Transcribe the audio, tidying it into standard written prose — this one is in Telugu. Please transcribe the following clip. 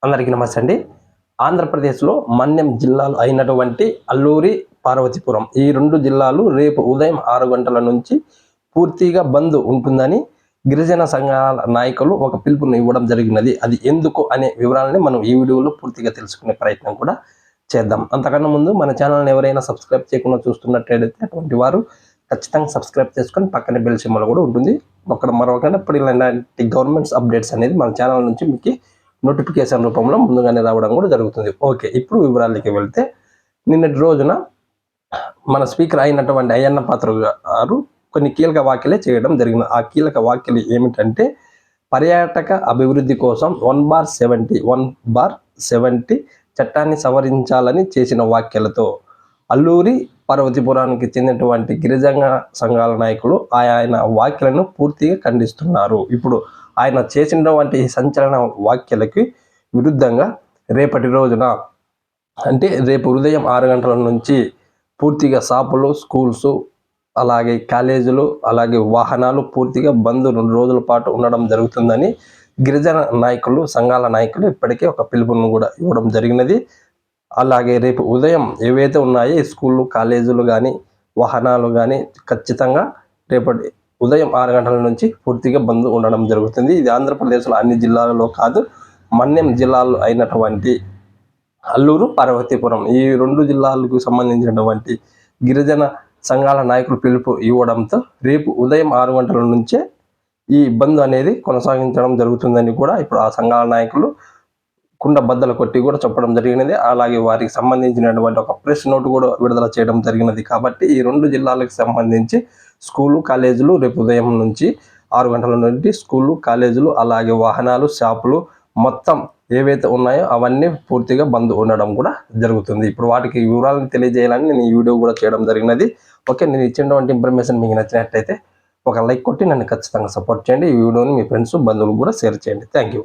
అందరికీ నమస్తే అండి. ఆంధ్రప్రదేశ్లో మన్యం జిల్లాలు అయినటువంటి అల్లూరి, పార్వతీపురం ఈ 2 జిల్లాలు రేపు ఉదయం 6 గంటల నుంచి పూర్తిగా బంద్ ఉంటుందని గిరిజన సంఘాల నాయకులు ఒక పిలుపుని ఇవ్వడం జరిగినది. అది ఎందుకు అనే వివరాలని మనం ఈ వీడియోలో పూర్తిగా తెలుసుకునే ప్రయత్నం కూడా చేద్దాం. అంతకన్నా ముందు మన ఛానల్ని ఎవరైనా సబ్స్క్రైబ్ చేయకుండా చూస్తున్నట్లయితే అటువంటి వారు ఖచ్చితంగా సబ్స్క్రైబ్ చేసుకొని పక్కనే బెల్ సింబల్ కూడా ఉంటుంది. మరొకప్పుడు ఇలాంటి గవర్నమెంట్స్ అప్డేట్స్ అనేది మన ఛానల్ నుంచి మీకు నోటిఫికేషన్ రూపంలో ముందుగానే రావడం కూడా జరుగుతుంది. ఓకే, ఇప్పుడు వివరాలకి వెళ్తే నిన్నటి రోజున మన స్పీకర్ అయినటువంటి అయ్యన్న పాత్ర గారు కొన్ని కీలక వ్యాఖ్యలే చేయడం జరిగింది. ఆ కీలక వ్యాఖ్యలు ఏమిటంటే పర్యాటక అభివృద్ధి కోసం 1/70 చట్టాన్ని సవరించాలని చేసిన వ్యాఖ్యలతో అల్లూరి, పార్వతీపురానికి చెందినటువంటి గిరిజన సంఘాల నాయకులు ఆయన వ్యాఖ్యలను పూర్తిగా ఖండిస్తున్నారు. ఇప్పుడు ఆయన చేసినటువంటి సంచలన వ్యాఖ్యలకి విరుద్ధంగా రేపటి రోజున అంటే రేపు ఉదయం 6 గంటల నుంచి పూర్తిగా షాపులు, స్కూల్స్, అలాగే కాలేజీలు, అలాగే వాహనాలు పూర్తిగా బంద్ 2 రోజుల పాటు ఉండడం జరుగుతుందని గిరిజన నాయకులు, సంఘాల నాయకులు ఇప్పటికే ఒక పిలుపును కూడా ఇవ్వడం జరిగినది. అలాగే రేపు ఉదయం ఏవైతే ఉన్నాయో స్కూళ్ళు, కాలేజీలు కానీ, వాహనాలు కానీ ఖచ్చితంగా రేపటి ఉదయం 6 గంటల నుంచి పూర్తిగా బంద్ ఉండడం జరుగుతుంది. ఇది ఆంధ్రప్రదేశ్లో అన్ని జిల్లాలలో కాదు, మన్యం జిల్లాలు అయినటువంటి అల్లూరు, పార్వతీపురం ఈ 2 జిల్లాలకు సంబంధించినటువంటి గిరిజన సంఘాల నాయకులు పిలుపు ఇవ్వడంతో రేపు ఉదయం 6 గంటల నుంచే ఈ బంద్ అనేది కొనసాగించడం జరుగుతుందని కూడా ఇప్పుడు ఆ సంఘాల నాయకులు కుండ బద్దలు కొట్టి కూడా చెప్పడం జరిగినది. అలాగే వారికి సంబంధించినటువంటి ఒక ప్రెస్ నోట్ కూడా విడుదల చేయడం జరిగినది. కాబట్టి ఈ 2 జిల్లాలకు సంబంధించి స్కూలు, కాలేజీలు రేపు ఉదయం నుంచి 6 గంటల నుండి స్కూళ్ళు, కాలేజీలు, అలాగే వాహనాలు, షాపులు మొత్తం ఏవైతే ఉన్నాయో అవన్నీ పూర్తిగా బంద్ ఉండడం కూడా జరుగుతుంది. ఇప్పుడు వాటికి వివరాలను తెలియజేయాలని నేను ఈ వీడియో కూడా చేయడం జరిగినది. ఓకే, నేను ఇచ్చినటువంటి ఇన్ఫర్మేషన్ మీకు నచ్చినట్లయితే ఒక లైక్ కొట్టి నన్ను ఖచ్చితంగా సపోర్ట్ చేయండి. ఈ వీడియోని మీ ఫ్రెండ్స్, బంధువులకు కూడా షేర్ చేయండి. Thank you.